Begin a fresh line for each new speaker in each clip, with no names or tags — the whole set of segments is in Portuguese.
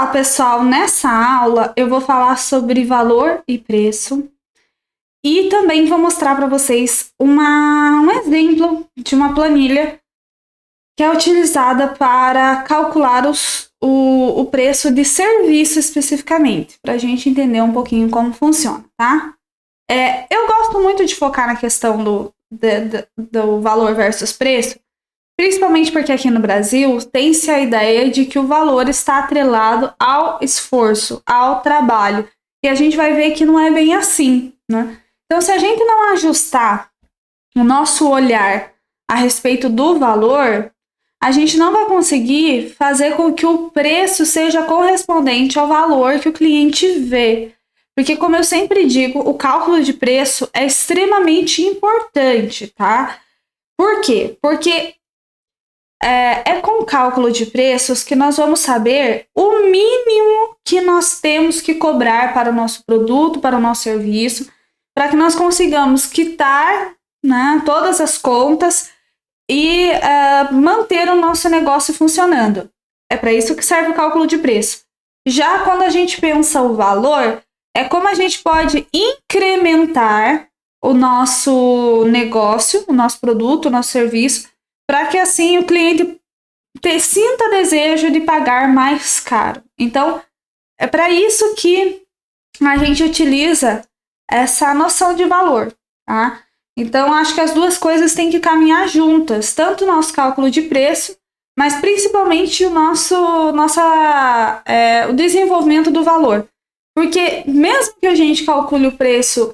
Olá, pessoal! Nessa aula eu vou falar sobre valor e preço e também vou mostrar para vocês um exemplo de uma planilha que é utilizada para calcular o preço de serviço especificamente, para a gente entender um pouquinho como funciona, tá? Eu gosto muito de focar na questão do valor versus preço, principalmente porque aqui no Brasil tem-se a ideia de que o valor está atrelado ao esforço, ao trabalho. E a gente vai ver que não é bem assim, né? Então, se a gente não ajustar o nosso olhar a respeito do valor, a gente não vai conseguir fazer com que o preço seja correspondente ao valor que o cliente vê. Porque, como eu sempre digo, o cálculo de preço é extremamente importante, tá? Por quê? Porque é com o cálculo de preços que nós vamos saber o mínimo que nós temos que cobrar para o nosso produto, para o nosso serviço, para que nós consigamos quitar, né, todas as contas e manter o nosso negócio funcionando. É para isso que serve o cálculo de preço. Já quando a gente pensa o valor, é como a gente pode incrementar o nosso negócio, o nosso produto, o nosso serviço, para que assim o cliente sinta desejo de pagar mais caro. Então, é para isso que a gente utiliza essa noção de valor, tá? Então, acho que as duas coisas têm que caminhar juntas, tanto o nosso cálculo de preço, mas principalmente o desenvolvimento do valor. Porque mesmo que a gente calcule o preço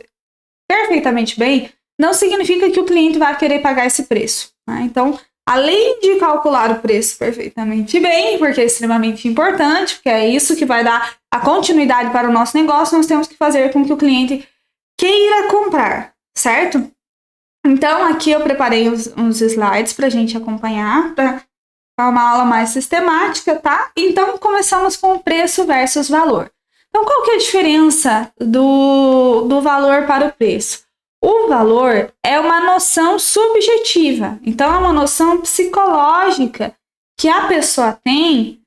perfeitamente bem, não significa que o cliente vai querer pagar esse preço. Né? Então, além de calcular o preço perfeitamente bem, porque é extremamente importante, porque é isso que vai dar a continuidade para o nosso negócio, nós temos que fazer com que o cliente queira comprar, certo? Então, aqui eu preparei uns slides para a gente acompanhar, para uma aula mais sistemática, tá? Então, começamos com o preço versus valor. Então, qual que é a diferença do valor para o preço? O valor é uma noção subjetiva, então é uma noção psicológica que a pessoa tem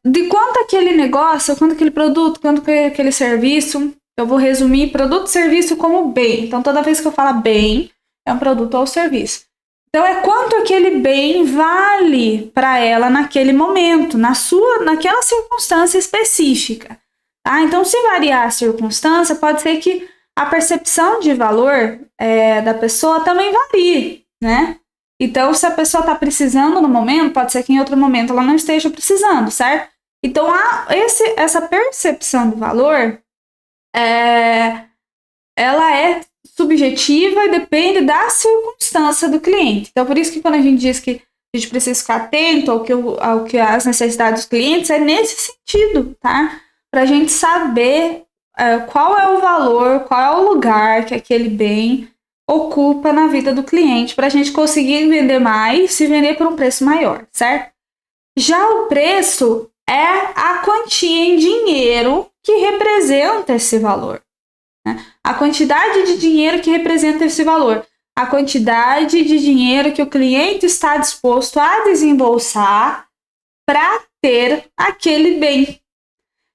de quanto aquele negócio, quanto aquele produto, quanto aquele serviço. Eu vou resumir produto e serviço como bem. Então, toda vez que eu falo bem, é um produto ou serviço. Então, é quanto aquele bem vale para ela naquele momento, naquela circunstância específica. Tá? Então, se variar a circunstância, pode ser que a percepção de valor da pessoa também varie, né? Então, se a pessoa está precisando no momento, pode ser que em outro momento ela não esteja precisando, certo? Então, essa percepção do valor, ela é subjetiva e depende da circunstância do cliente. Então, por isso que quando a gente diz que a gente precisa ficar atento ao que as necessidades dos clientes, é nesse sentido, tá? Para a gente saber qual é o valor, qual é o lugar que aquele bem ocupa na vida do cliente, para a gente conseguir vender mais e vender por um preço maior, certo? Já o preço é a quantia em dinheiro que representa esse valor. Né? A quantidade de dinheiro que representa esse valor. A quantidade de dinheiro que o cliente está disposto a desembolsar para ter aquele bem.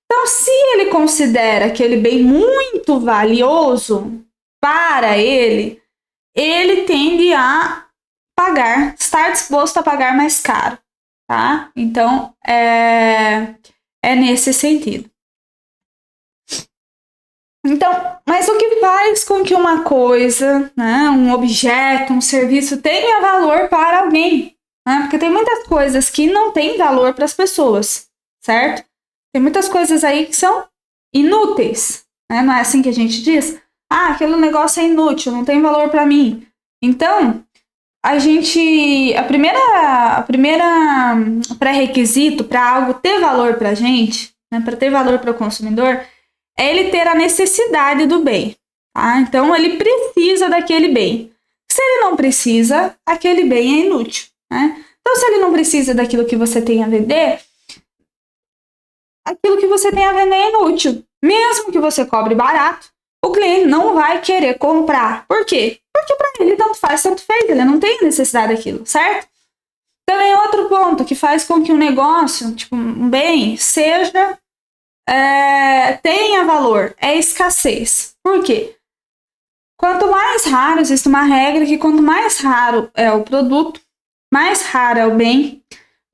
Então, se ele considera aquele bem muito valioso para ele, ele tende a estar disposto a pagar mais caro, tá? Então, é nesse sentido. Então, mas o que faz com que uma coisa, né, um objeto, um serviço tenha valor para alguém? Né? Porque tem muitas coisas que não têm valor para as pessoas, certo? Tem muitas coisas aí que são inúteis, né? Não é assim que a gente diz? Ah, aquele negócio é inútil, não tem valor para mim. Então, a primeira pré-requisito para algo ter valor para a gente, né, para ter valor para o consumidor, é ele ter a necessidade do bem. Tá? Então, ele precisa daquele bem. Se ele não precisa, aquele bem é inútil. Né? Então, se ele não precisa daquilo que você tem a vender, aquilo que você tem a vender é inútil. Mesmo que você cobre barato, o cliente não vai querer comprar. Por quê? Porque para ele tanto faz, tanto fez. Ele não tem necessidade daquilo, certo? Também outro ponto que faz com que um negócio, tipo um bem, tenha valor, é a escassez. Por quê? Quanto mais raro, existe uma regra que quanto mais raro é o produto, mais raro é o bem,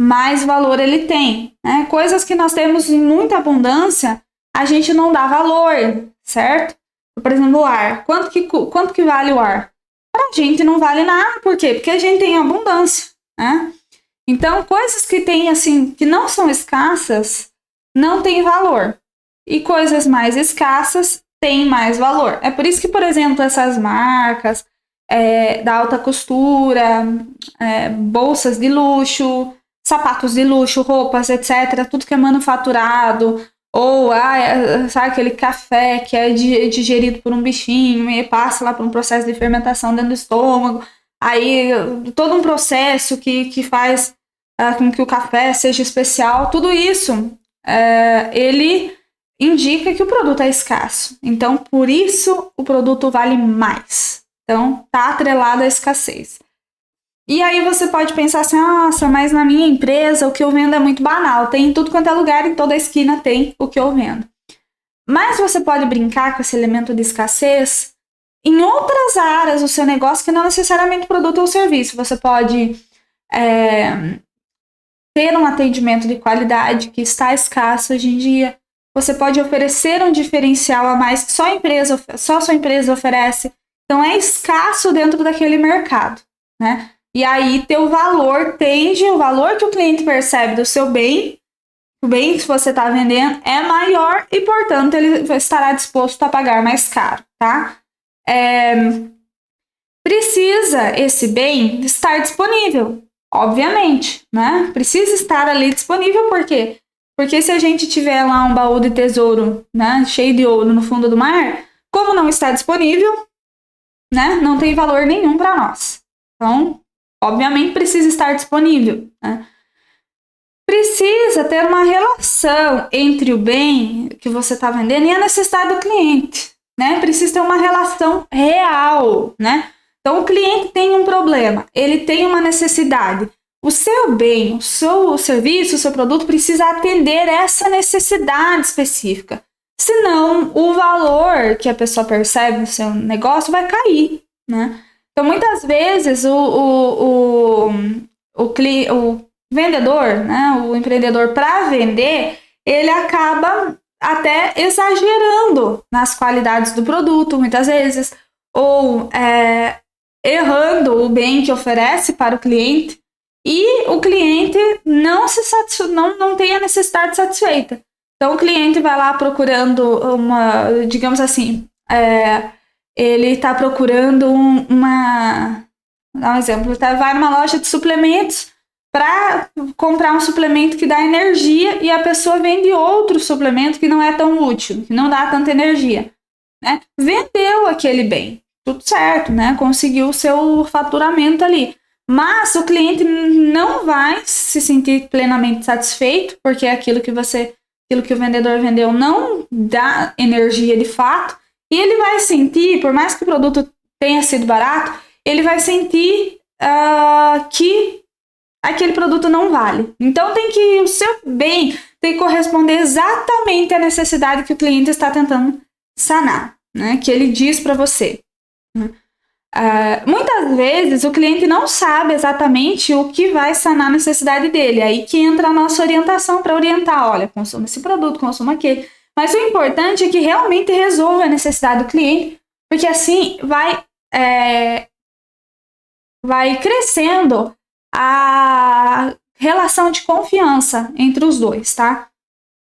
mais valor ele tem, né? Coisas que nós temos em muita abundância, a gente não dá valor, certo? Por exemplo, o ar. Quanto que vale o ar? Para a gente não vale nada, por quê? Porque a gente tem abundância, né? Então, coisas que tem assim, que não são escassas, não têm valor. E coisas mais escassas têm mais valor. É por isso que, por exemplo, essas marcas da alta costura, bolsas de luxo, sapatos de luxo, roupas, etc., tudo que é manufaturado, ou sabe aquele café que é digerido por um bichinho e passa lá por um processo de fermentação dentro do estômago, aí todo um processo que faz com que o café seja especial, tudo isso ele indica que o produto é escasso. Então, por isso, o produto vale mais. Então, tá atrelado à escassez. E aí você pode pensar assim, nossa, mas na minha empresa o que eu vendo é muito banal. Tem em tudo quanto é lugar, em toda esquina tem o que eu vendo. Mas você pode brincar com esse elemento de escassez em outras áreas do seu negócio que não necessariamente produto ou serviço. Você pode ter um atendimento de qualidade que está escasso hoje em dia. Você pode oferecer um diferencial a mais que só sua empresa oferece. Então, é escasso dentro daquele mercado, né? E aí, o valor que o cliente percebe do seu bem, o bem que você está vendendo é maior e, portanto, ele estará disposto a pagar mais caro, tá? Precisa esse bem estar disponível, obviamente, né? Precisa estar ali disponível, por quê? Porque se a gente tiver lá um baú de tesouro, né, cheio de ouro no fundo do mar, como não está disponível, né, não tem valor nenhum para nós. Então, obviamente, precisa estar disponível, né? Precisa ter uma relação entre o bem que você está vendendo e a necessidade do cliente, né? Precisa ter uma relação real, né? Então, o cliente tem um problema, ele tem uma necessidade. O seu bem, o seu serviço, o seu produto precisa atender essa necessidade específica. Senão, o valor que a pessoa percebe no seu negócio vai cair, né? Então, muitas vezes, o vendedor, né, o empreendedor, para vender, ele acaba até exagerando nas qualidades do produto, muitas vezes, ou errando o bem que oferece para o cliente, e o cliente não tem a necessidade satisfeita. Então, o cliente vai lá procurando digamos assim, ele está procurando dar um exemplo, vai numa loja de suplementos para comprar um suplemento que dá energia e a pessoa vende outro suplemento que não é tão útil, que não dá tanta energia, né? Vendeu aquele bem, tudo certo, né? Conseguiu o seu faturamento ali. Mas o cliente não vai se sentir plenamente satisfeito, porque aquilo que o vendedor vendeu não dá energia de fato, e ele vai sentir, por mais que o produto tenha sido barato, ele vai sentir que aquele produto não vale. Então o seu bem tem que corresponder exatamente à necessidade que o cliente está tentando sanar, né? Que ele diz para você. Muitas vezes o cliente não sabe exatamente o que vai sanar a necessidade dele. Aí que entra a nossa orientação para orientar, olha, consuma esse produto, consuma aquele. Mas o importante é que realmente resolva a necessidade do cliente, porque assim vai crescendo a relação de confiança entre os dois, tá?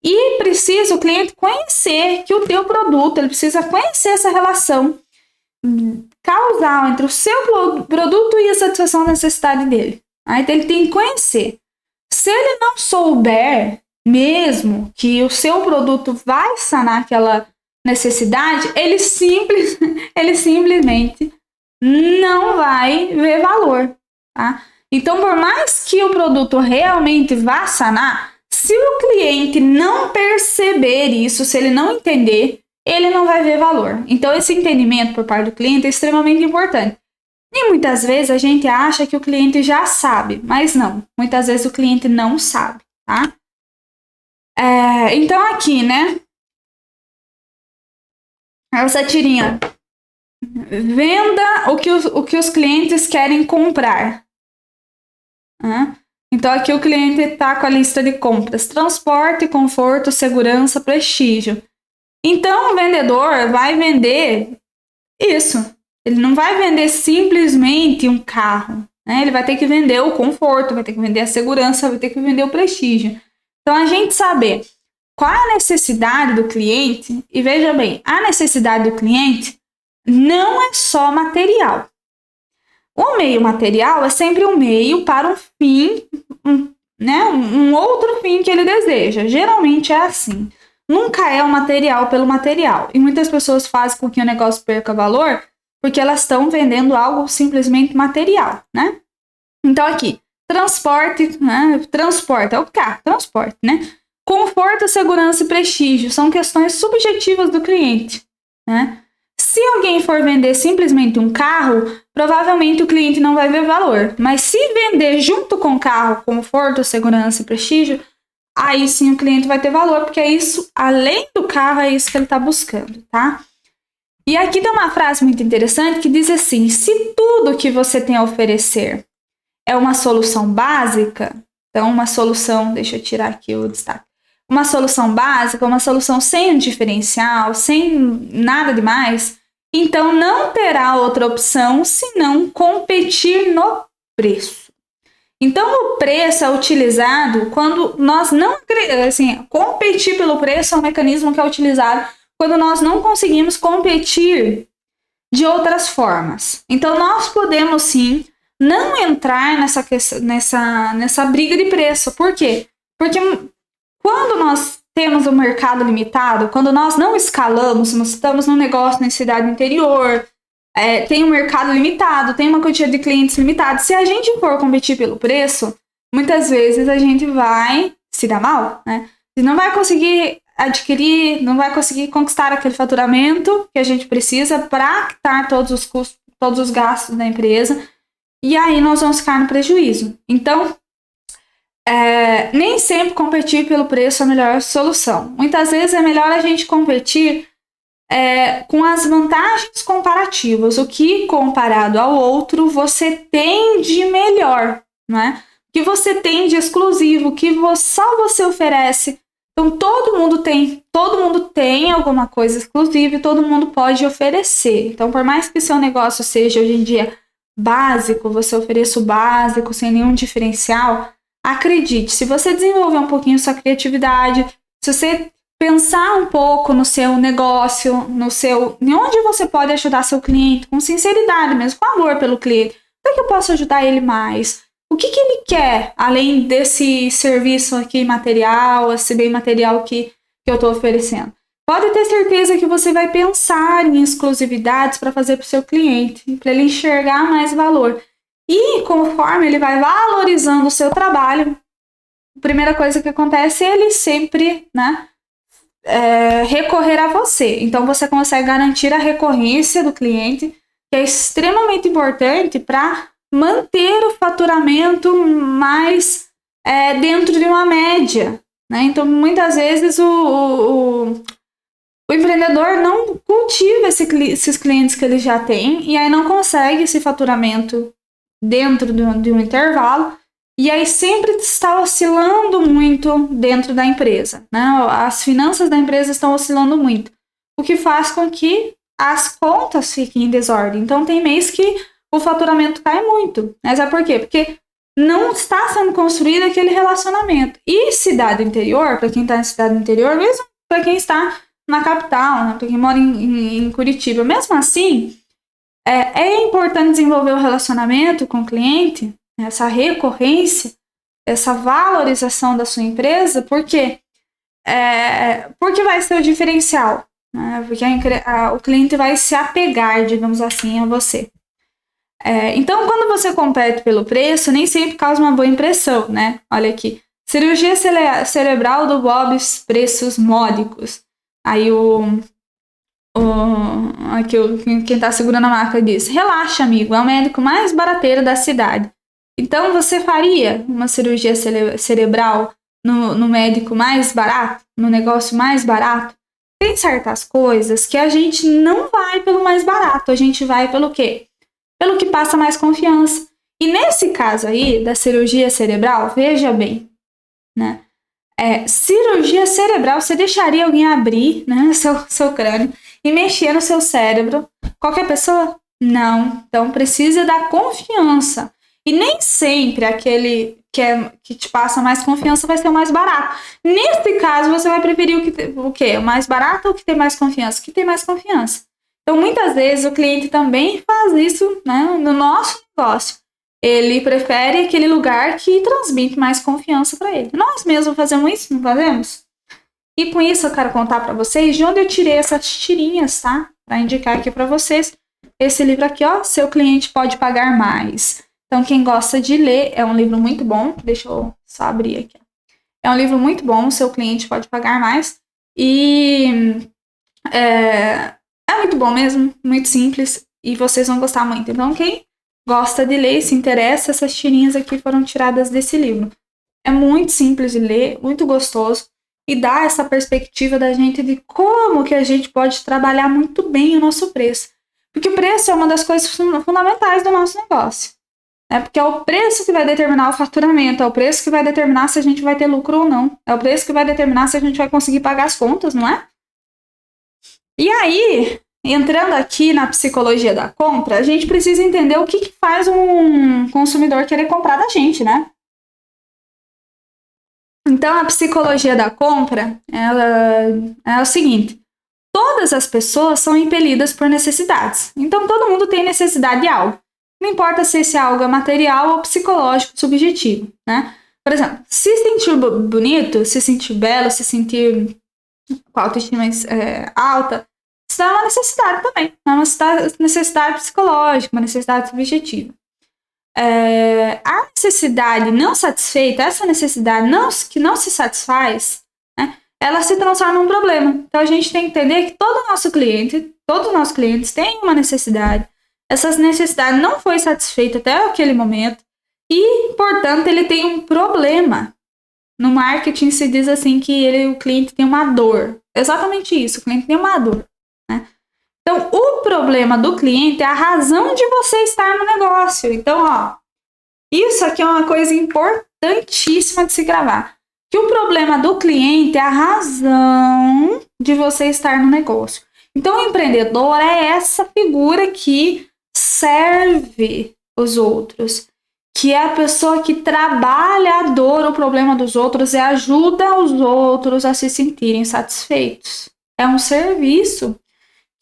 E precisa o cliente conhecer que o teu produto, ele precisa conhecer essa relação causal entre o seu produto e a satisfação da necessidade dele. Então ele tem que conhecer. Se ele não souber mesmo que o seu produto vai sanar aquela necessidade, ele simplesmente não vai ver valor, tá? Então, por mais que o produto realmente vá sanar, se o cliente não perceber isso, se ele não entender, ele não vai ver valor. Então, esse entendimento por parte do cliente é extremamente importante. E muitas vezes a gente acha que o cliente já sabe, mas não. Muitas vezes o cliente não sabe, tá? Então aqui, né? Essa tirinha. Venda o que os clientes querem comprar. Então aqui o cliente está com a lista de compras. Transporte, conforto, segurança, prestígio. Então o vendedor vai vender isso. Ele não vai vender simplesmente um carro, né? Ele vai ter que vender o conforto, vai ter que vender a segurança, vai ter que vender o prestígio. Então, a gente saber qual é a necessidade do cliente, e veja bem, a necessidade do cliente não é só material. O meio material é sempre um meio para um fim, um outro fim que ele deseja. Geralmente é assim. Nunca é o material pelo material. E muitas pessoas fazem com que o negócio perca valor porque elas estão vendendo algo simplesmente material, né? Então aqui, transporte, né? Transporte é o carro, transporte, né? Conforto, segurança e prestígio são questões subjetivas do cliente, né? Se alguém for vender simplesmente um carro, provavelmente o cliente não vai ver valor. Mas se vender junto com o carro, conforto, segurança e prestígio, aí sim o cliente vai ter valor, porque é isso, além do carro, é isso que ele está buscando, tá? E aqui tem uma frase muito interessante que diz assim: se tudo que você tem a oferecer é uma solução básica, então uma solução, deixa eu tirar aqui o destaque, uma solução básica, uma solução sem um diferencial, sem nada demais, então não terá outra opção senão competir no preço. Então o preço é utilizado quando nós não, assim, competir pelo preço é um mecanismo que é utilizado quando nós não conseguimos competir de outras formas. Então, nós podemos, sim, não entrar nessa briga de preço. Por quê? Porque quando nós temos um mercado limitado, quando nós não escalamos, nós estamos num negócio na cidade interior, tem um mercado limitado, tem uma quantidade de clientes limitada. Se a gente for competir pelo preço, muitas vezes a gente vai se dar mal, né? E não vai conseguir adquirir, não vai conseguir conquistar aquele faturamento que a gente precisa para quitar todos os custos, todos os gastos da empresa, e aí nós vamos ficar no prejuízo. Então, nem sempre competir pelo preço é a melhor solução. Muitas vezes é melhor a gente competir com as vantagens comparativas, o que comparado ao outro você tem de melhor, né? O que você tem de exclusivo, o que só você oferece. Então, todo mundo tem alguma coisa exclusiva e todo mundo pode oferecer. Então, por mais que seu negócio seja hoje em dia básico, você ofereça o básico sem nenhum diferencial, acredite, se você desenvolver um pouquinho sua criatividade, se você pensar um pouco no seu negócio, em onde você pode ajudar seu cliente, com sinceridade mesmo, com amor pelo cliente, como é que eu posso ajudar ele mais? O que ele quer, além desse serviço aqui material, esse bem material que eu estou oferecendo? Pode ter certeza que você vai pensar em exclusividades para fazer para o seu cliente, para ele enxergar mais valor. E conforme ele vai valorizando o seu trabalho, a primeira coisa que acontece é ele sempre, recorrer a você. Então, você consegue garantir a recorrência do cliente, que é extremamente importante para manter o faturamento mais dentro de uma média, né? Então, muitas vezes o empreendedor não cultiva esses clientes que ele já tem e aí não consegue esse faturamento dentro de um intervalo e aí sempre está oscilando muito dentro da empresa, né? As finanças da empresa estão oscilando muito, o que faz com que as contas fiquem em desordem. Então, tem mês que o faturamento cai muito. Mas é por quê? Porque não está sendo construído aquele relacionamento. E cidade interior, para quem está em cidade interior, mesmo para quem está na capital, né? Para quem mora em Curitiba, mesmo assim, é importante desenvolver o relacionamento com o cliente, essa recorrência, essa valorização da sua empresa, porque vai ser o diferencial, né? Porque o cliente vai se apegar, digamos assim, a você. Então, quando você compete pelo preço, nem sempre causa uma boa impressão, né? Olha aqui. Cirurgia cerebral do Bob, preços módicos. Aí Aqui quem tá segurando a maca diz: relaxa, amigo, é o médico mais barateiro da cidade. Então você faria uma cirurgia cerebral no médico mais barato, no negócio mais barato? Tem certas coisas que a gente não vai pelo mais barato, a gente vai pelo quê? Pelo que passa mais confiança. E nesse caso aí, da cirurgia cerebral, veja bem, né? Cirurgia cerebral, você deixaria alguém abrir, né, seu crânio e mexer no seu cérebro? Qualquer pessoa? Não. Então precisa da confiança. E nem sempre aquele que te passa mais confiança vai ser o mais barato. Nesse caso, você vai preferir o quê? O mais barato ou o que tem mais confiança? O que tem mais confiança. Então, muitas vezes, o cliente também faz isso, né, no nosso negócio. Ele prefere aquele lugar que transmite mais confiança para ele. Nós mesmos fazemos isso, não fazemos? E com isso eu quero contar para vocês de onde eu tirei essas tirinhas, tá? Para indicar aqui para vocês. Esse livro aqui, ó, Seu Cliente Pode Pagar Mais. Então, quem gosta de ler, é um livro muito bom. Deixa eu só abrir aqui. É um livro muito bom, Seu Cliente Pode Pagar Mais. E é muito bom mesmo, muito simples. E vocês vão gostar muito. Então, quem gosta de ler e se interessa, essas tirinhas aqui foram tiradas desse livro. É muito simples de ler, muito gostoso. E dá essa perspectiva da gente de como que a gente pode trabalhar muito bem o nosso preço. Porque o preço é uma das coisas fundamentais do nosso negócio. Porque é o preço que vai determinar o faturamento, é o preço que vai determinar se a gente vai ter lucro ou não. É o preço que vai determinar se a gente vai conseguir pagar as contas, não é? E aí, entrando aqui na psicologia da compra, a gente precisa entender o que faz um consumidor querer comprar da gente, né? Então, a psicologia da compra, ela é o seguinte: todas as pessoas são impelidas por necessidades. Então, todo mundo tem necessidade de algo. Não importa se esse algo é material ou psicológico, subjetivo, né? Por exemplo, se sentir bonito, se sentir belo, se sentir com a autoestima alta, isso é uma necessidade também. É uma necessidade psicológica, uma necessidade subjetiva. A necessidade não satisfeita, essa necessidade que não se satisfaz, né, ela se transforma num problema. Então a gente tem que entender que todos os nossos clientes têm uma necessidade. Essa necessidade não foi satisfeita até aquele momento e, portanto, ele tem um problema. No marketing se diz assim que o cliente tem uma dor. Exatamente isso, o cliente tem uma dor. Né? Então, o problema do cliente é a razão de você estar no negócio. Então, ó, isso aqui é uma coisa importantíssima de se gravar. Que o problema do cliente é a razão de você estar no negócio. Então, o empreendedor é essa figura que serve os outros, que é a pessoa que trabalha a dor, o problema dos outros e ajuda os outros a se sentirem satisfeitos. É um serviço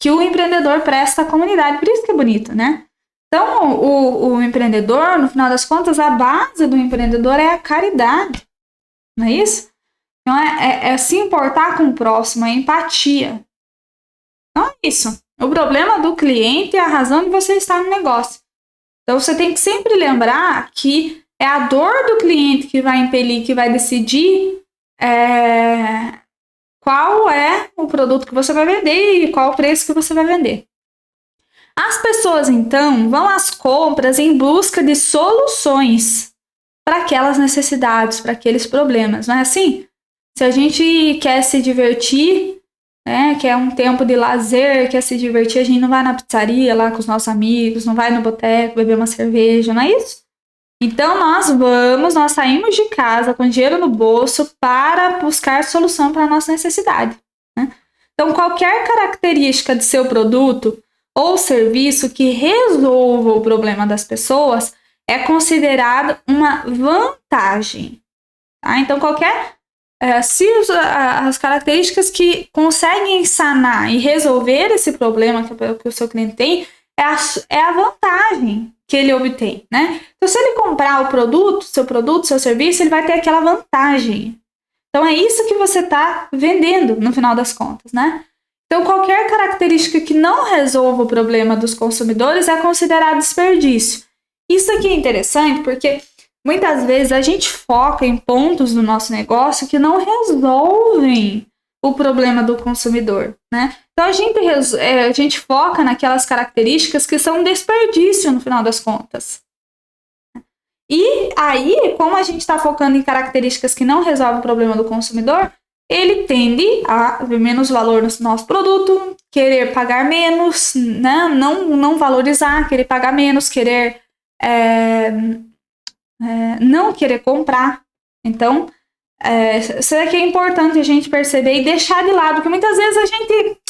que o empreendedor presta à comunidade, por isso que é bonito, né? Então, o empreendedor, no final das contas, a base do empreendedor é a caridade, não é isso? Então, é se importar com o próximo, é empatia. Então, é isso. O problema do cliente é a razão de você estar no negócio. Então, você tem que sempre lembrar que é a dor do cliente que vai impelir, que vai decidir qual é o produto que você vai vender e qual o preço que você vai vender. As pessoas, então, vão às compras em busca de soluções para aquelas necessidades, para aqueles problemas, não é assim? Se a gente quer se divertir, quer um tempo de lazer, quer se divertir, a gente não vai na pizzaria lá com os nossos amigos, não vai no boteco beber uma cerveja, não é isso? Então nós saímos de casa com dinheiro no bolso para buscar solução para a nossa necessidade. Né? Então qualquer característica de seu produto ou serviço que resolva o problema das pessoas é considerado uma vantagem. Tá? Então se as características que conseguem sanar e resolver esse problema que o seu cliente tem, é a vantagem que ele obtém, né? Então, se ele comprar seu serviço, ele vai ter aquela vantagem. Então, é isso que você está vendendo, no final das contas, né? Então, qualquer característica que não resolva o problema dos consumidores é considerado desperdício. Isso aqui é interessante porque muitas vezes a gente foca em pontos do nosso negócio que não resolvem o problema do consumidor, né? Então a gente foca naquelas características que são um desperdício no final das contas. E aí, como a gente está focando em características que não resolvem o problema do consumidor, ele tende a ver menos valor no nosso produto, querer pagar menos, né? Não valorizar, querer pagar menos, querer não querer comprar. Então, isso daqui é importante a gente perceber e deixar de lado, porque muitas vezes a gente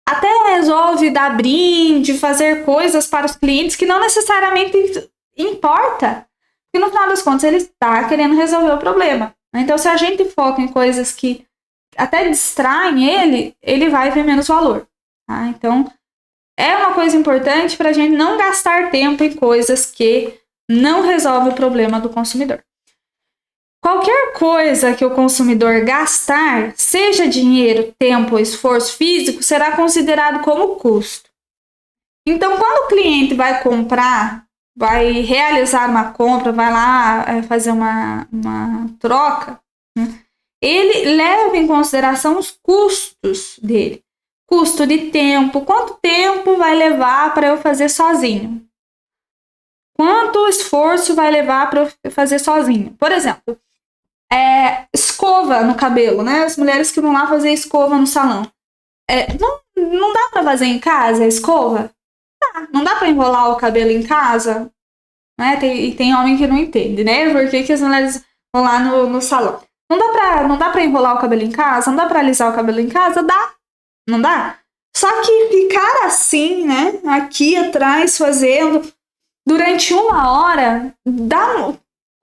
até resolve dar brinde, fazer coisas para os clientes que não necessariamente importa. Porque no final das contas ele está querendo resolver o problema. Então, se a gente foca em coisas que até distraem ele vai ver menos valor. Tá? Então, é uma coisa importante para a gente não gastar tempo em coisas que não resolvem o problema do consumidor. Qualquer coisa que o consumidor gastar, seja dinheiro, tempo ou esforço físico, será considerado como custo. Então, quando o cliente vai comprar, vai realizar uma compra, vai lá fazer uma troca, né? Ele leva em consideração os custos dele. Custo de tempo, quanto tempo vai levar para eu fazer sozinho? Quanto esforço vai levar para eu fazer sozinho? Por exemplo, escova no cabelo, né? As mulheres que vão lá fazer escova no salão. Não dá para fazer em casa a escova? Não dá para enrolar o cabelo em casa? Né? Tem homem que não entende, né? Por que as mulheres vão lá no salão? Não dá pra enrolar o cabelo em casa? Não dá pra alisar o cabelo em casa? Dá. Não dá? Só que ficar assim, né? Aqui atrás fazendo durante 1 hora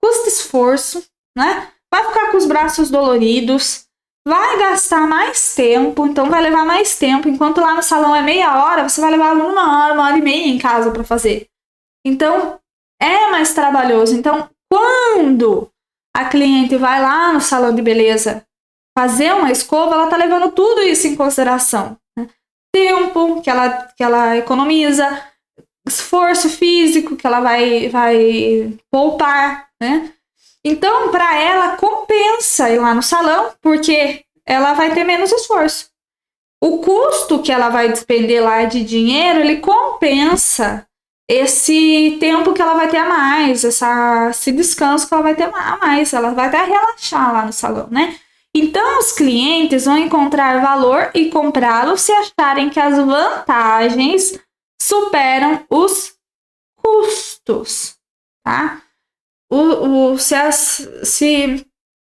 custa esforço, né? Vai ficar com os braços doloridos, vai gastar mais tempo, então vai levar mais tempo. Enquanto lá no salão é meia hora, você vai levar 1 hora, 1h30 em casa pra fazer. Então, é mais trabalhoso. Então, quando a cliente vai lá no salão de beleza fazer uma escova, ela tá levando tudo isso em consideração. Né? Tempo que ela economiza, esforço físico que ela vai poupar, né? Então, para ela, compensa ir lá no salão, porque ela vai ter menos esforço. O custo que ela vai despender lá de dinheiro, ele compensa esse tempo que ela vai ter a mais, esse descanso que ela vai ter a mais, ela vai até relaxar lá no salão, né? Então, os clientes vão encontrar valor e comprá-lo se acharem que as vantagens superam os custos, tá? Se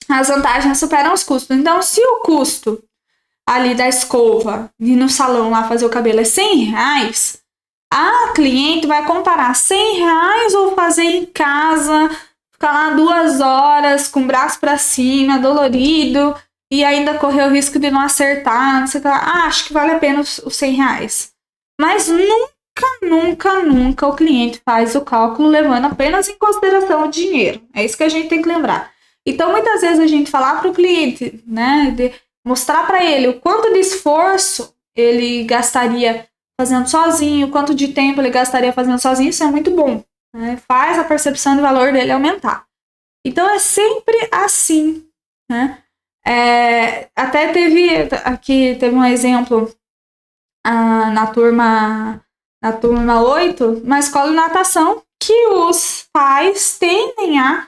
as vantagens superam os custos. Então, se o custo ali da escova, ir no salão lá fazer o cabelo é R$100, a cliente vai comparar R$100 ou fazer em casa, ficar lá 2 horas com o braço para cima, dolorido, e ainda correr o risco de não acertar, não sei o que lá. Acho que vale a pena os R$100. Mas nunca o cliente faz o cálculo levando apenas em consideração o dinheiro. É isso que a gente tem que lembrar. Então, muitas vezes a gente falar para o cliente, né, de mostrar para ele o quanto de esforço ele gastaria fazendo sozinho, quanto de tempo ele gastaria fazendo sozinho, isso é muito bom, né? Faz a percepção de valor dele aumentar. Então, é sempre assim, né? Até teve um exemplo na turma 8, na escola de natação, que os pais tendem a,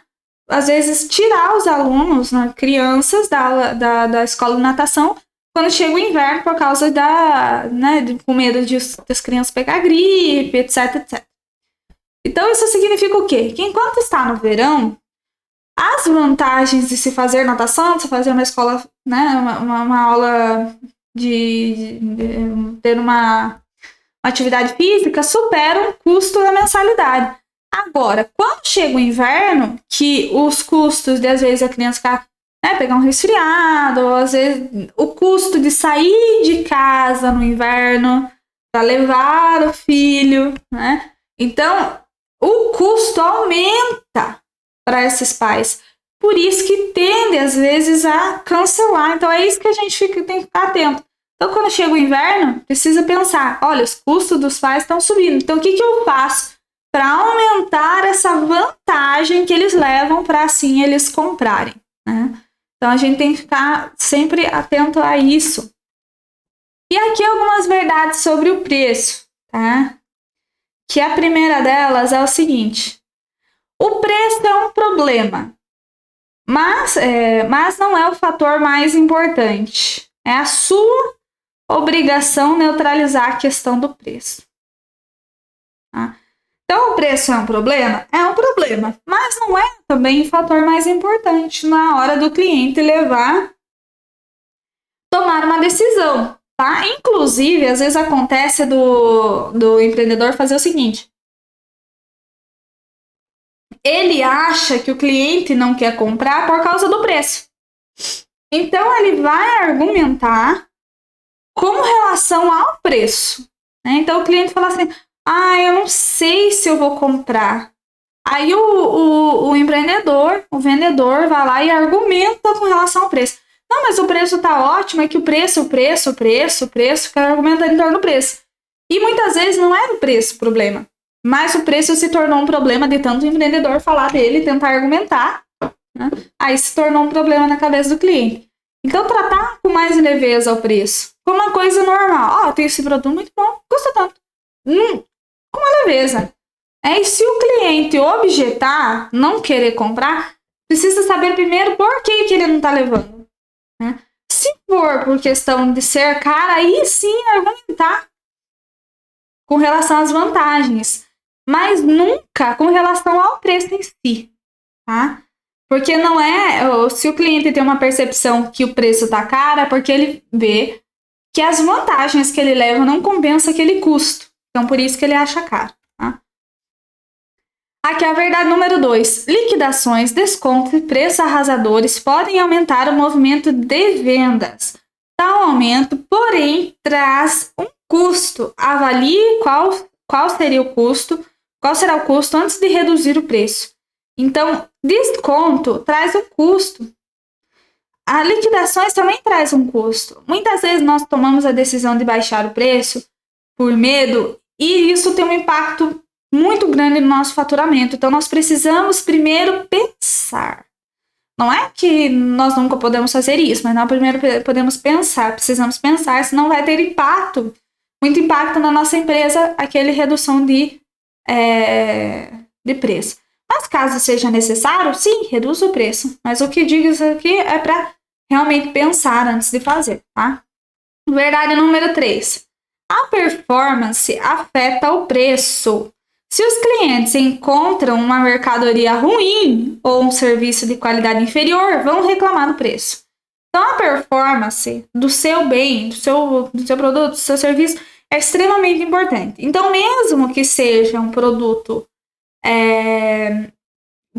às vezes, tirar os alunos, né, crianças da escola de natação quando chega o inverno por causa com medo das crianças pegar gripe, etc. Então, isso significa o quê? Que enquanto está no verão, as vantagens de se fazer natação, de se fazer uma escola, né, uma aula de ter uma atividade física, superam o custo da mensalidade. Agora, quando chega o inverno, que os custos de, às vezes, a criança ficar, pegar um resfriado, ou às vezes o custo de sair de casa no inverno para levar o filho, né? Então, o custo aumenta para esses pais. Por isso que tende, às vezes, a cancelar. Então, é isso que a gente tem que ficar atento. Então, quando chega o inverno, precisa pensar, olha, os custos dos pais estão subindo. Então, o que eu faço para aumentar essa vantagem que eles levam para, assim, eles comprarem, né? Então, a gente tem que ficar sempre atento a isso. E aqui algumas verdades sobre o preço, tá? Que a primeira delas é o seguinte: o preço é um problema, mas não é o fator mais importante. É a sua obrigação neutralizar a questão do preço. Tá? Então, o preço é um problema? É um problema, mas não é também o fator mais importante na hora do cliente tomar uma decisão. Tá? Inclusive, às vezes acontece do empreendedor fazer o seguinte: ele acha que o cliente não quer comprar por causa do preço. Então, ele vai argumentar com relação ao preço. Né? Então, o cliente fala assim: eu não sei se eu vou comprar. Aí, o empreendedor, o vendedor, vai lá e argumenta com relação ao preço. Não, mas o preço tá ótimo, é que o preço, fica argumentando em torno do preço. E muitas vezes não era o preço o problema, mas o preço se tornou um problema de tanto o empreendedor falar dele, tentar argumentar, né? Aí se tornou um problema na cabeça do cliente. Então, tratar com mais leveza o preço, como uma coisa normal. Tem esse produto muito bom, custa tanto. Com uma leveza. E se o cliente objetar, não querer comprar, precisa saber primeiro por que ele não está levando. Né? Se for por questão de ser cara, aí sim argumentar com relação às vantagens, mas nunca com relação ao preço em si, tá? Porque não é, se o cliente tem uma percepção que o preço tá caro, é porque ele vê que as vantagens que ele leva não compensa aquele custo, então por isso que ele acha caro. Tá? Aqui é a verdade número 2. Liquidações, descontos e preços arrasadores podem aumentar o movimento de vendas. Tal aumento, porém, traz um custo. Avalie qual seria o custo, qual será o custo antes de reduzir o preço. Então, desconto traz um custo. A liquidações também traz um custo. Muitas vezes nós tomamos a decisão de baixar o preço por medo e isso tem um impacto muito grande no nosso faturamento. Então, nós precisamos primeiro pensar. Não é que nós nunca podemos fazer isso, mas nós primeiro podemos pensar, precisamos pensar, senão vai ter muito impacto na nossa empresa, aquele redução de preço. Mas caso seja necessário, sim, reduz o preço. Mas o que digo isso aqui é para realmente pensar antes de fazer, tá? Verdade número 3. A performance afeta o preço. Se os clientes encontram uma mercadoria ruim ou um serviço de qualidade inferior, vão reclamar do preço. Então, a performance do seu bem, do seu produto, do seu serviço é extremamente importante. Então, mesmo que seja um produto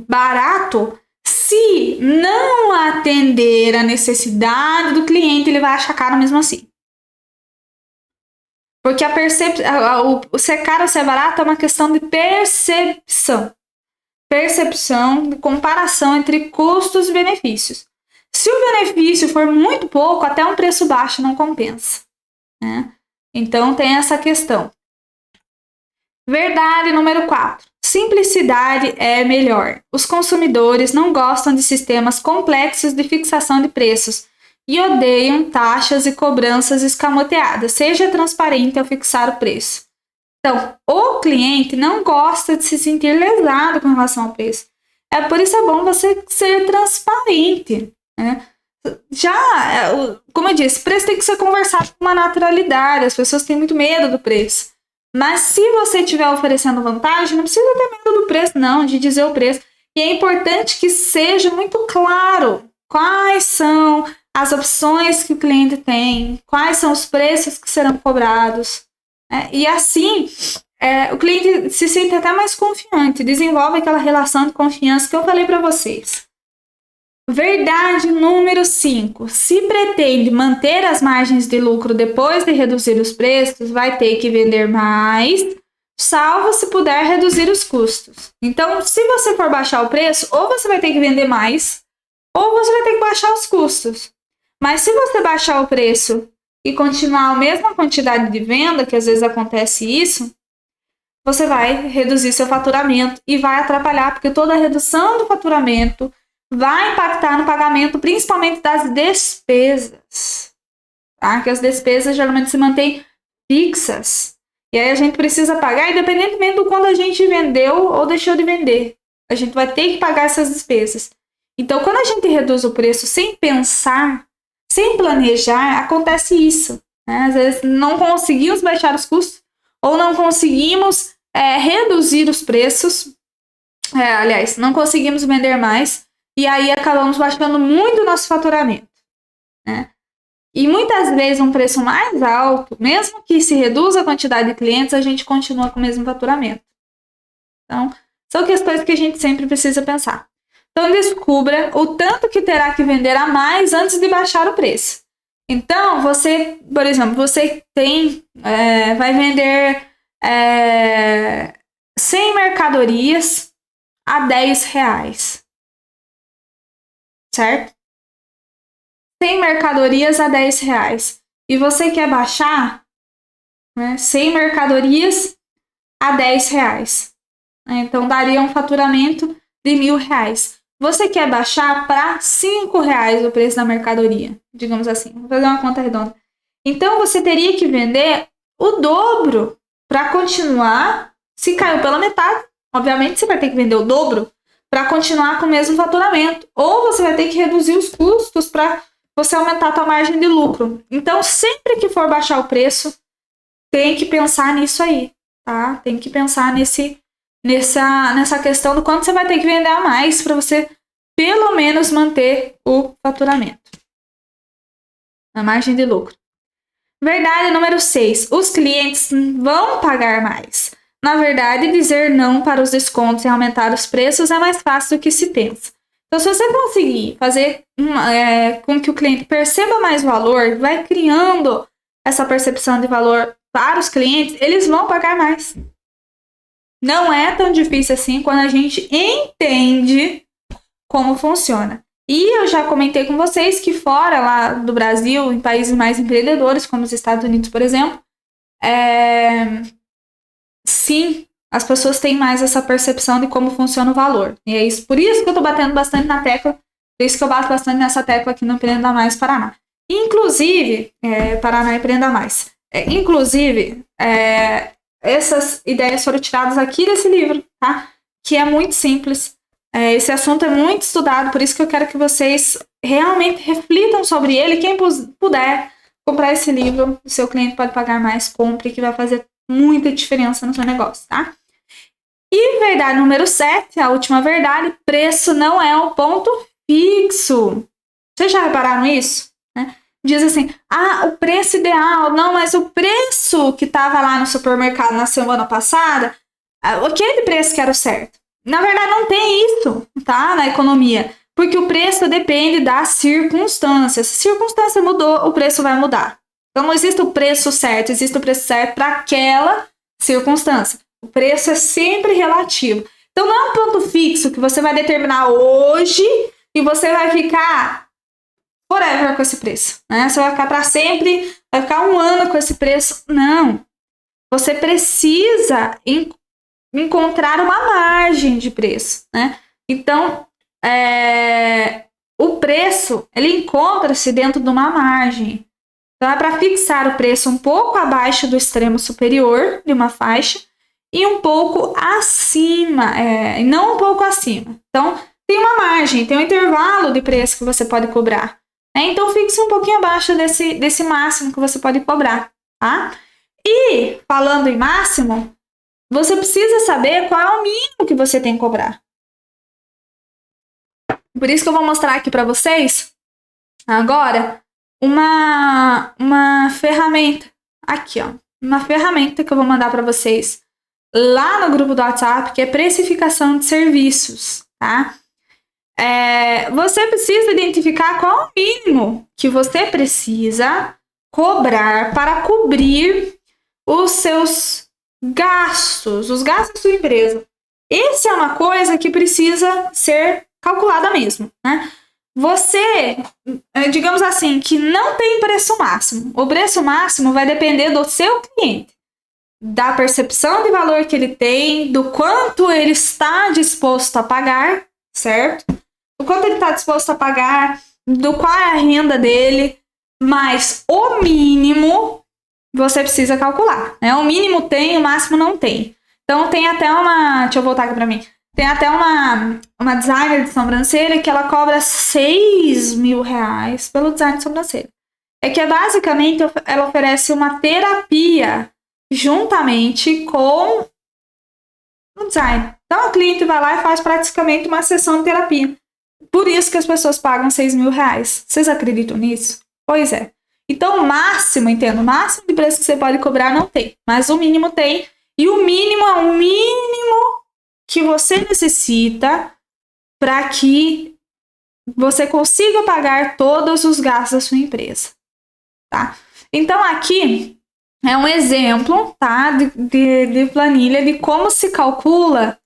barato, se não atender a necessidade do cliente, ele vai achar caro mesmo assim. Porque o ser caro ou ser barato é uma questão de percepção. Percepção de comparação entre custos e benefícios. Se o benefício for muito pouco, até um preço baixo não compensa. Né? Então, tem essa questão. Verdade número 4. Simplicidade é melhor. Os consumidores não gostam de sistemas complexos de fixação de preços e odeiam taxas e cobranças escamoteadas. Seja transparente ao fixar o preço. Então, o cliente não gosta de se sentir lesado com relação ao preço. Por isso é bom você ser transparente. Né? Como eu disse, o preço tem que ser conversado com uma naturalidade. As pessoas têm muito medo do preço. Mas se você estiver oferecendo vantagem, não precisa ter medo do preço, não, de dizer o preço. E é importante que seja muito claro quais são as opções que o cliente tem, quais são os preços que serão cobrados. Né? E assim, o cliente se sente até mais confiante, desenvolve aquela relação de confiança que eu falei para vocês. Verdade número 5. Se pretende manter as margens de lucro depois de reduzir os preços, vai ter que vender mais, salvo se puder reduzir os custos. Então, se você for baixar o preço, ou você vai ter que vender mais, ou você vai ter que baixar os custos. Mas se você baixar o preço e continuar a mesma quantidade de venda, que às vezes acontece isso, você vai reduzir seu faturamento e vai atrapalhar, porque toda a redução do faturamento vai impactar no pagamento, principalmente das despesas, tá? Que as despesas geralmente se mantêm fixas. E aí a gente precisa pagar, independentemente do quando a gente vendeu ou deixou de vender. A gente vai ter que pagar essas despesas. Então, quando a gente reduz o preço sem pensar, sem planejar, acontece isso, né? Às vezes não conseguimos baixar os custos ou não conseguimos reduzir os preços. Aliás, não conseguimos vender mais e aí acabamos baixando muito o nosso faturamento, né? E muitas vezes um preço mais alto, mesmo que se reduza a quantidade de clientes, a gente continua com o mesmo faturamento. Então, são questões que a gente sempre precisa pensar. Então, descubra o tanto que terá que vender a mais antes de baixar o preço. Então, você, por exemplo, você vai vender 100 mercadorias a R$10, certo? 100 mercadorias a R$10. E você quer baixar, né, 100 mercadorias a R$10. Então, daria um faturamento de R$1.000. Você quer baixar para R$5 o preço da mercadoria, digamos assim. Vou fazer uma conta redonda. Então, você teria que vender o dobro para continuar. Se caiu pela metade, obviamente você vai ter que vender o dobro para continuar com o mesmo faturamento. Ou você vai ter que reduzir os custos para você aumentar a sua margem de lucro. Então, sempre que for baixar o preço, tem que pensar nisso aí, tá? Tem que pensar nessa questão do quanto você vai ter que vender a mais para você, pelo menos, manter o faturamento. A margem de lucro. Verdade número 6. Os clientes vão pagar mais. Na verdade, dizer não para os descontos e aumentar os preços é mais fácil do que se pensa. Então, se você conseguir fazer com que o cliente perceba mais valor, vai criando essa percepção de valor para os clientes, eles vão pagar mais. Não é tão difícil assim quando a gente entende como funciona. E eu já comentei com vocês que fora lá do Brasil, em países mais empreendedores, como os Estados Unidos, por exemplo, sim, as pessoas têm mais essa percepção de como funciona o valor. E é isso, por isso que eu tô batendo bastante na tecla, por isso que eu bato bastante nessa tecla aqui no Empreenda Mais Paraná. Inclusive, Paraná Empreenda Mais. Essas ideias foram tiradas aqui desse livro, tá? Que é muito simples. Esse assunto é muito estudado, por isso que eu quero que vocês realmente reflitam sobre ele. Quem puder comprar esse livro, o seu cliente pode pagar mais, compre, que vai fazer muita diferença no seu negócio, tá? E verdade número 7, a última verdade, preço não é um ponto fixo. Vocês já repararam isso? Né? Diz assim, o preço ideal, não, mas o preço que estava lá no supermercado na semana passada, aquele preço que era o certo. Na verdade, não tem isso, tá? Na economia, porque o preço depende das circunstâncias. Se a circunstância mudou, o preço vai mudar. Então, não existe o preço certo, existe o preço certo para aquela circunstância. O preço é sempre relativo. Então, não é um ponto fixo que você vai determinar hoje e você vai ficar forever com esse preço, né? Você vai ficar para sempre, vai ficar 1 ano com esse preço. Não. Você precisa encontrar uma margem de preço, né? Então, o preço, ele encontra-se dentro de uma margem. Então, é para fixar o preço um pouco abaixo do extremo superior de uma faixa e um pouco acima, e não um pouco acima. Então, tem uma margem, tem um intervalo de preço que você pode cobrar. Então, fixe um pouquinho abaixo desse máximo que você pode cobrar, tá? E, falando em máximo, você precisa saber qual é o mínimo que você tem que cobrar. Por isso que eu vou mostrar aqui para vocês, agora, uma ferramenta. Aqui, ó. Uma ferramenta que eu vou mandar para vocês lá no grupo do WhatsApp, que é precificação de serviços, tá? Você precisa identificar qual é o mínimo que você precisa cobrar para cobrir os seus gastos, os gastos da sua empresa. Essa é uma coisa que precisa ser calculada mesmo, né? Você, digamos assim, que não tem preço máximo. O preço máximo vai depender do seu cliente, da percepção de valor que ele tem, do quanto ele está disposto a pagar, certo? do quanto ele está disposto a pagar, do qual é a renda dele, mas o mínimo você precisa calcular, né? O mínimo tem, o máximo não tem. Então tem até uma... Deixa eu voltar aqui para mim. Tem até uma designer de sobrancelha que ela cobra R$6.000 pelo design de sobrancelha. É que basicamente ela oferece uma terapia juntamente com o design. Então a cliente vai lá e faz praticamente uma sessão de terapia. Por isso que as pessoas pagam R$6.000. Vocês acreditam nisso? Pois é. Então o máximo, entendo, o máximo de preço que você pode cobrar não tem. Mas o mínimo tem. E o mínimo é o mínimo que você necessita para que você consiga pagar todos os gastos da sua empresa, tá? Então aqui é um exemplo, tá, de planilha de como se calcula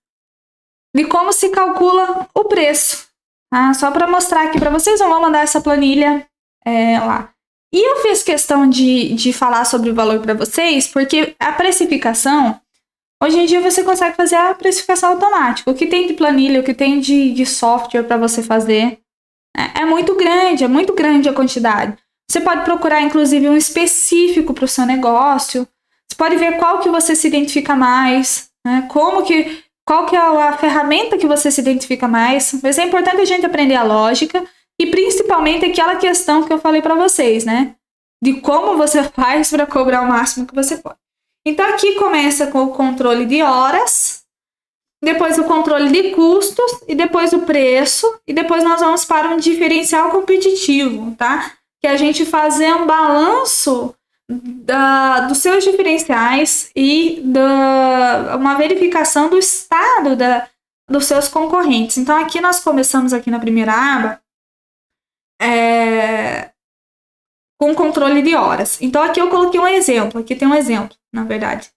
o preço, tá? Só para mostrar aqui para vocês, eu vou mandar essa planilha lá. E eu fiz questão de falar sobre o valor para vocês, porque a precificação, hoje em dia você consegue fazer a precificação automática. O que tem de planilha, o que tem de software para você fazer, é muito grande a quantidade. Você pode procurar, inclusive, um específico para o seu negócio. Você pode ver qual que você se identifica mais, né? Qual que é a ferramenta que você se identifica mais. Mas é importante a gente aprender a lógica e, principalmente, aquela questão que eu falei para vocês, né? De como você faz para cobrar o máximo que você pode. Então, aqui começa com o controle de horas, depois o controle de custos, e depois o preço, e depois nós vamos para um diferencial competitivo, tá? Que é a gente fazer um balanço dos seus diferenciais e uma verificação do estado dos seus concorrentes. Então, aqui nós começamos aqui na primeira aba, com controle de horas. Então, aqui eu coloquei um exemplo. Aqui tem um exemplo, na verdade.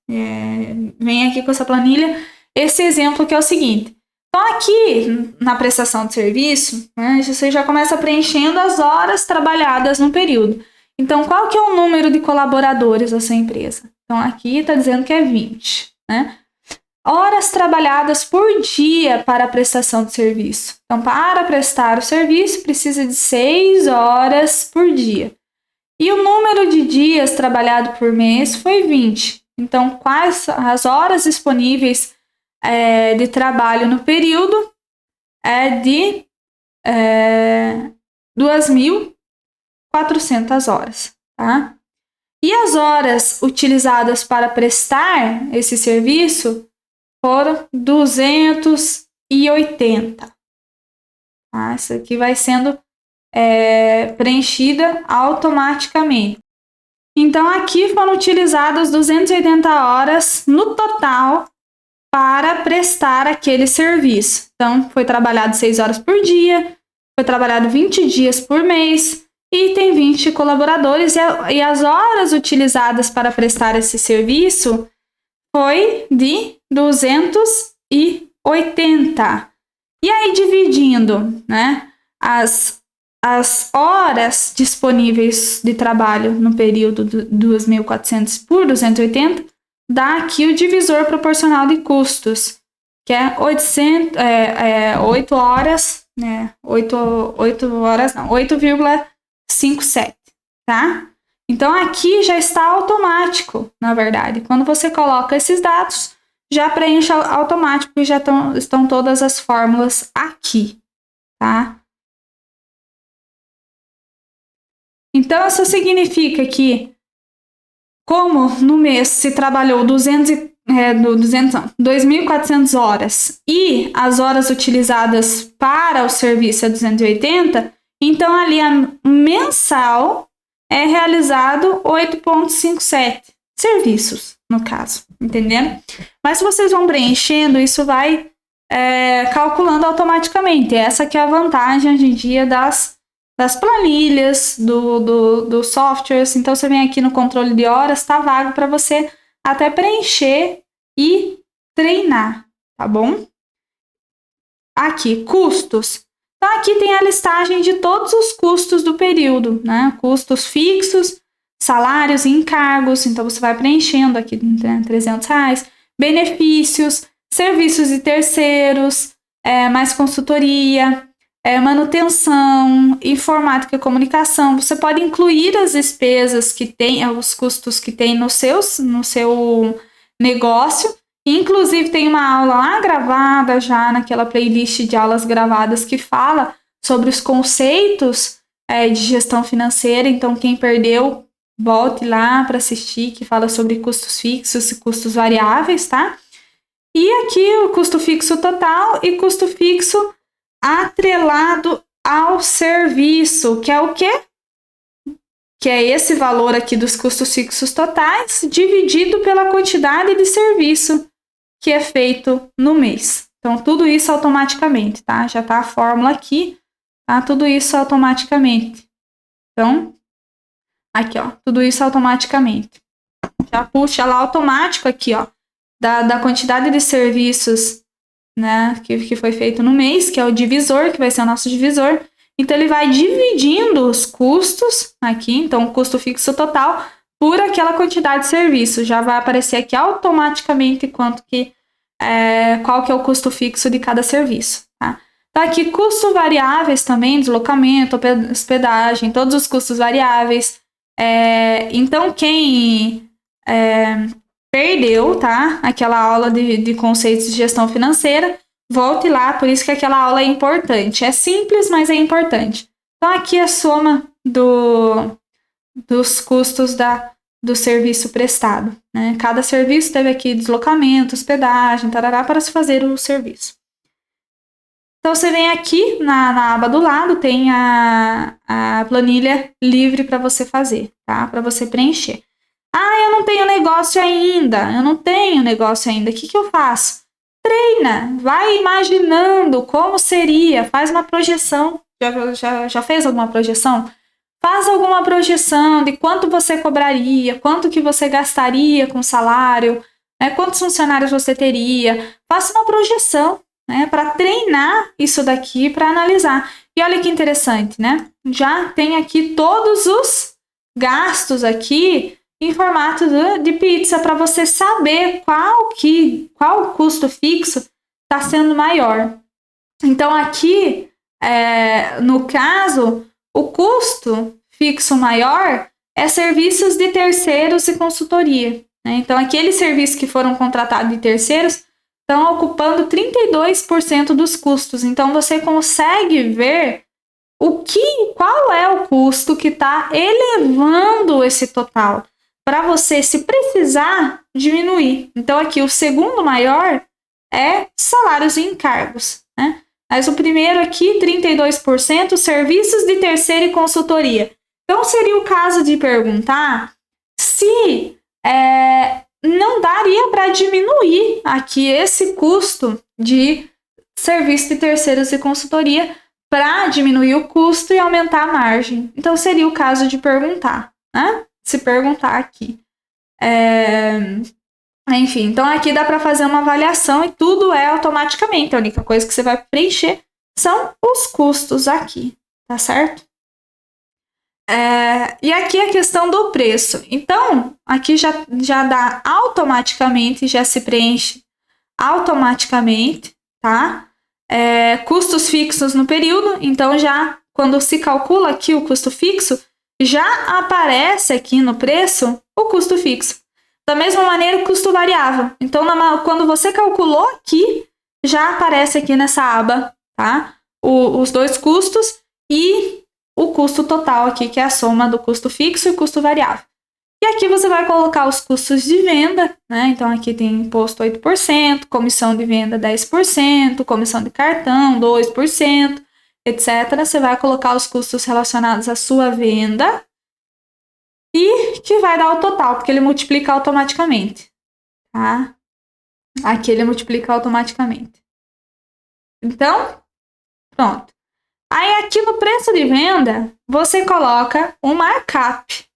Vem aqui com essa planilha, esse exemplo que é o seguinte. Então, aqui, na prestação de serviço, né, você já começa preenchendo as horas trabalhadas no período. Então, qual que é o número de colaboradores da sua empresa? Então, aqui está dizendo que é 20, né? Horas trabalhadas por dia para a prestação de serviço. Então, para prestar o serviço, precisa de 6 horas por dia. E o número de dias trabalhado por mês foi 20. Então, quais as horas disponíveis de trabalho no período é de 2.400 horas, tá? E as horas utilizadas para prestar esse serviço foram 280. Tá? Isso aqui vai sendo preenchida automaticamente. Então, aqui foram utilizadas 280 horas no total para prestar aquele serviço. Então, foi trabalhado 6 horas por dia, foi trabalhado 20 dias por mês e tem 20 colaboradores. E as horas utilizadas para prestar esse serviço foi de 280. E aí, dividindo, né, as horas disponíveis de trabalho no período de 2.400 por 280, dá aqui o divisor proporcional de custos, que é 8 horas, né? 8,57, tá? Então, aqui já está automático, na verdade. Quando você coloca esses dados, já preenche automático e já estão todas as fórmulas aqui, tá? Então, isso significa que, como no mês se trabalhou 2.400 horas e as horas utilizadas para o serviço é 280, então ali mensal é realizado 8,57 serviços, no caso, entendendo? Mas se vocês vão preenchendo, isso vai calculando automaticamente. Essa que é a vantagem hoje em dia das planilhas, do softwares. Então, você vem aqui no controle de horas, está vago para você até preencher e treinar, tá bom? Aqui, custos. Então, aqui tem a listagem de todos os custos do período, né? Custos fixos, salários e encargos. Então, você vai preenchendo aqui, né, R$300. Benefícios, serviços de terceiros, mais consultoria, manutenção, informática e comunicação. Você pode incluir as despesas que tem, os custos que tem no seu negócio. Inclusive, tem uma aula lá gravada já naquela playlist de aulas gravadas que fala sobre os conceitos de gestão financeira. Então, quem perdeu, volte lá para assistir, que fala sobre custos fixos e custos variáveis, tá? E aqui o custo fixo total e custo fixo atrelado ao serviço, que é o quê? Que é esse valor aqui dos custos fixos totais dividido pela quantidade de serviço que é feito no mês. Então, tudo isso automaticamente, tá? Já tá a fórmula aqui, tá? Tudo isso automaticamente. Então, aqui, ó, tudo isso automaticamente. Já puxa lá automático aqui, ó, da quantidade de serviços, né, que foi feito no mês, que é o divisor, que vai ser o nosso divisor. Então, ele vai dividindo os custos aqui, então, o custo fixo total, por aquela quantidade de serviço. Já vai aparecer aqui automaticamente qual que é o custo fixo de cada serviço, tá? Tá aqui custos variáveis também, deslocamento, hospedagem, todos os custos variáveis. Então, quem perdeu, tá? Aquela aula de conceitos de gestão financeira, volte lá, por isso que aquela aula é importante. É simples, mas é importante. Então, aqui a soma dos custos do serviço prestado, né? Cada serviço teve aqui deslocamento, hospedagem, tarará, para se fazer o serviço. Então, você vem aqui na aba do lado, tem a planilha livre para você fazer, tá? Para você preencher. Eu não tenho negócio ainda. O que eu faço? Treina, vai imaginando como seria, faz uma projeção. Já fez alguma projeção? Faz alguma projeção de quanto você cobraria, quanto que você gastaria com salário, né? Quantos funcionários você teria. Faça uma projeção, né, para treinar isso daqui, para analisar. E olha que interessante, né? Já tem aqui todos os gastos aqui em formato de pizza para você saber qual custo fixo está sendo maior. Então, aqui, no caso, o custo fixo maior é serviços de terceiros e consultoria, né? Então, aqueles serviços que foram contratados de terceiros estão ocupando 32% dos custos. Então, você consegue ver qual é o custo que está elevando esse total, para você, se precisar, diminuir. Então, aqui, o segundo maior é salários e encargos, né? Mas o primeiro aqui, 32%, serviços de terceira e consultoria. Então, seria o caso de perguntar se não daria para diminuir aqui esse custo de serviço de terceiros e consultoria para diminuir o custo e aumentar a margem. Então, seria o caso de perguntar, né? Se perguntar aqui. Enfim, então aqui dá para fazer uma avaliação e tudo é automaticamente. A única coisa que você vai preencher são os custos aqui, tá certo? E aqui a questão do preço. Então, aqui já dá automaticamente, já se preenche automaticamente, tá? Custos fixos no período. Então, já quando se calcula aqui o custo fixo, já aparece aqui no preço o custo fixo. Da mesma maneira, o custo variável. Então, quando você calculou aqui, já aparece aqui nessa aba, tá? Os dois custos e o custo total aqui, que é a soma do custo fixo e custo variável. E aqui você vai colocar os custos de venda, né? Então, aqui tem imposto 8%, comissão de venda 10%, comissão de cartão 2%, etc. Você vai colocar os custos relacionados à sua venda e que vai dar o total, porque ele multiplica automaticamente, tá? Aqui ele multiplica automaticamente. Então, pronto. Aí aqui no preço de venda, você coloca um markup,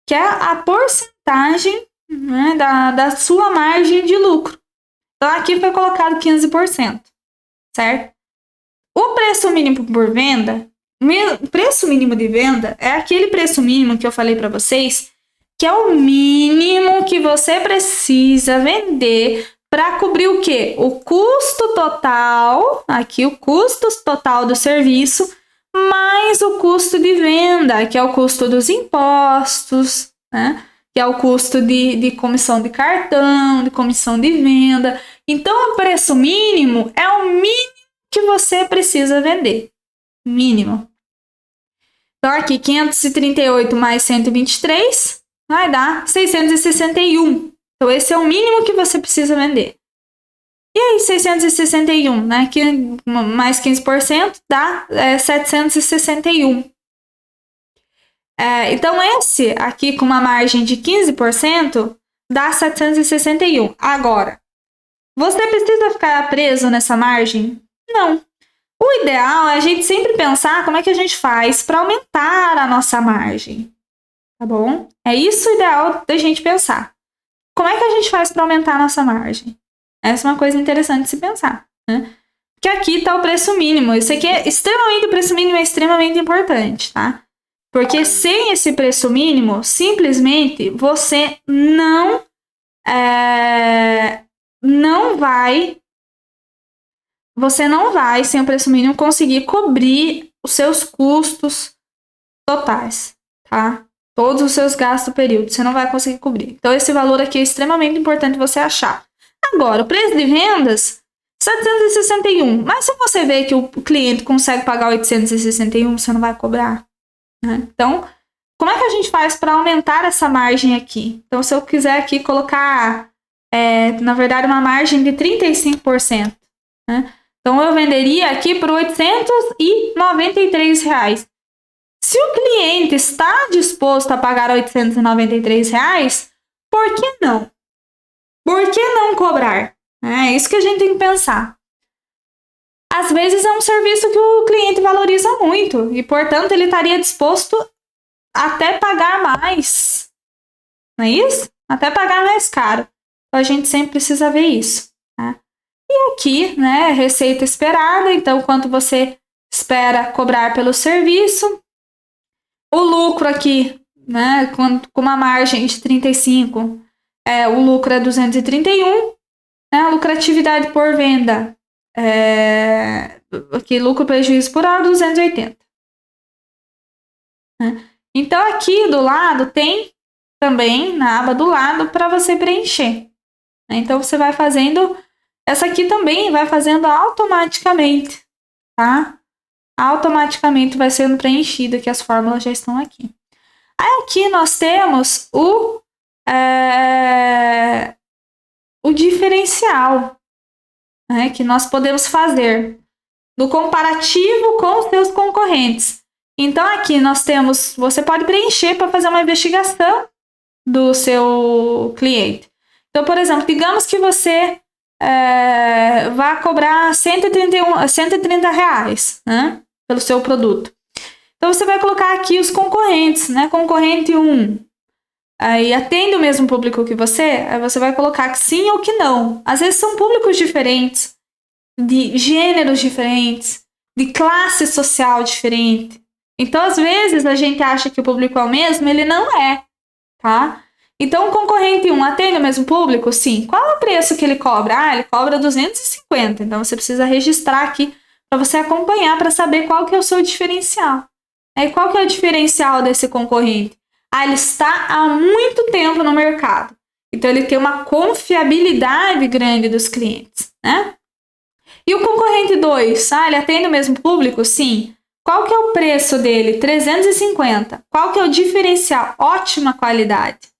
que é a porcentagem, né, da sua margem de lucro. Então, aqui foi colocado 15%, certo? O preço mínimo por venda, o preço mínimo de venda é aquele preço mínimo que eu falei para vocês, que é o mínimo que você precisa vender para cobrir o quê? O custo total, aqui o custo total do serviço, mais o custo de venda, que é o custo dos impostos, né? Que é o custo de comissão de cartão, de comissão de venda. Então, o preço mínimo é o mínimo que você precisa vender. Mínimo. Então, aqui, 538 mais 123 vai dar 661. Então, esse é o mínimo que você precisa vender. E aí, 661, né? Mais 15% dá 761. Então, esse aqui com uma margem de 15% dá 761. Agora, você precisa ficar preso nessa margem? Não. O ideal é a gente sempre pensar como é que a gente faz para aumentar a nossa margem. Tá bom? É isso o ideal da gente pensar. Como é que a gente faz para aumentar a nossa margem? Essa é uma coisa interessante de se pensar, né? Porque aqui está o preço mínimo. Isso aqui o preço mínimo é extremamente importante, tá? Porque sem esse preço mínimo, simplesmente você não vai, sem o preço mínimo, conseguir cobrir os seus custos totais, tá? Todos os seus gastos do período, você não vai conseguir cobrir. Então, esse valor aqui é extremamente importante você achar. Agora, o preço de vendas, 761. Mas se você vê que o cliente consegue pagar 861, você não vai cobrar, né? Então, como é que a gente faz para aumentar essa margem aqui? Então, se eu quiser aqui colocar, na verdade, uma margem de 35%, né? Então, eu venderia aqui por R$ 893. Se o cliente está disposto a pagar R$ 893, por que não? Por que não cobrar? É isso que a gente tem que pensar. Às vezes é um serviço que o cliente valoriza muito e, portanto, ele estaria disposto até pagar mais. Não é isso? Até pagar mais caro. Então, a gente sempre precisa ver isso, tá? E aqui, né, receita esperada. Então, quanto você espera cobrar pelo serviço. O lucro aqui, né, com uma margem de 35, o lucro é 231, né, a lucratividade por venda, aqui lucro prejuízo por hora, 280. Né? Então, aqui do lado tem também, na aba do lado, para você preencher. Né? Então, você vai fazendo, essa aqui também vai fazendo automaticamente, tá? Automaticamente vai sendo preenchida, que as fórmulas já estão aqui. Aí aqui nós temos o diferencial, né, que nós podemos fazer no comparativo com os seus concorrentes. Então aqui nós temos, você pode preencher para fazer uma investigação do seu cliente. Então, por exemplo, digamos que você vai cobrar 130 reais, né, pelo seu produto. Então, você vai colocar aqui os concorrentes, né? Concorrente 1, aí atende o mesmo público que você, aí você vai colocar que sim ou que não. Às vezes são públicos diferentes, de gêneros diferentes, de classe social diferente. Então, às vezes, a gente acha que o público é o mesmo, ele não é, tá? Então, o concorrente 1 atende o mesmo público? Sim. Qual é o preço que ele cobra? Ele cobra 250. Então, você precisa registrar aqui para você acompanhar, para saber qual que é o seu diferencial. Aí, qual que é o diferencial desse concorrente? Ele está há muito tempo no mercado. Então, ele tem uma confiabilidade grande dos clientes, né? E o concorrente 2, ele atende o mesmo público? Sim. Qual que é o preço dele? 350. Qual que é o diferencial? Ótima qualidade.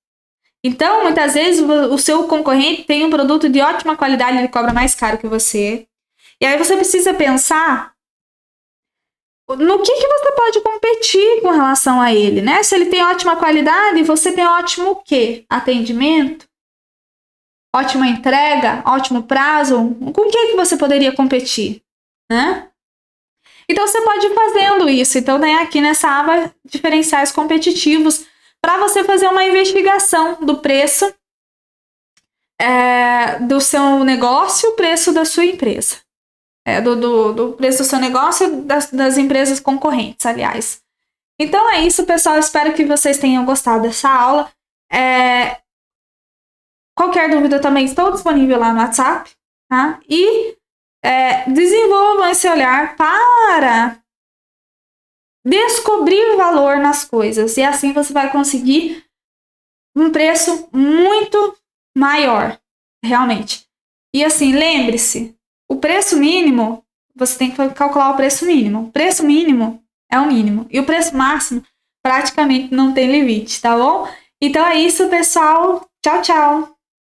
Então, muitas vezes, o seu concorrente tem um produto de ótima qualidade, ele cobra mais caro que você. E aí você precisa pensar no que você pode competir com relação a ele, né? Se ele tem ótima qualidade, você tem ótimo o quê? Atendimento? Ótima entrega? Ótimo prazo? Com o que você poderia competir, né? Então, você pode ir fazendo isso. Então, né, aqui nessa aba, diferenciais competitivos, para você fazer uma investigação do preço do seu negócio, o preço da sua empresa. Do preço do seu negócio, das empresas concorrentes, aliás. Então é isso, pessoal. Espero que vocês tenham gostado dessa aula. Qualquer dúvida também estou disponível lá no WhatsApp, tá? E desenvolvam esse olhar para descobrir valor nas coisas. E assim você vai conseguir um preço muito maior, realmente. E assim, lembre-se, o preço mínimo, você tem que calcular o preço mínimo. O preço mínimo é o mínimo. E o preço máximo praticamente não tem limite, tá bom? Então é isso, pessoal. Tchau, tchau.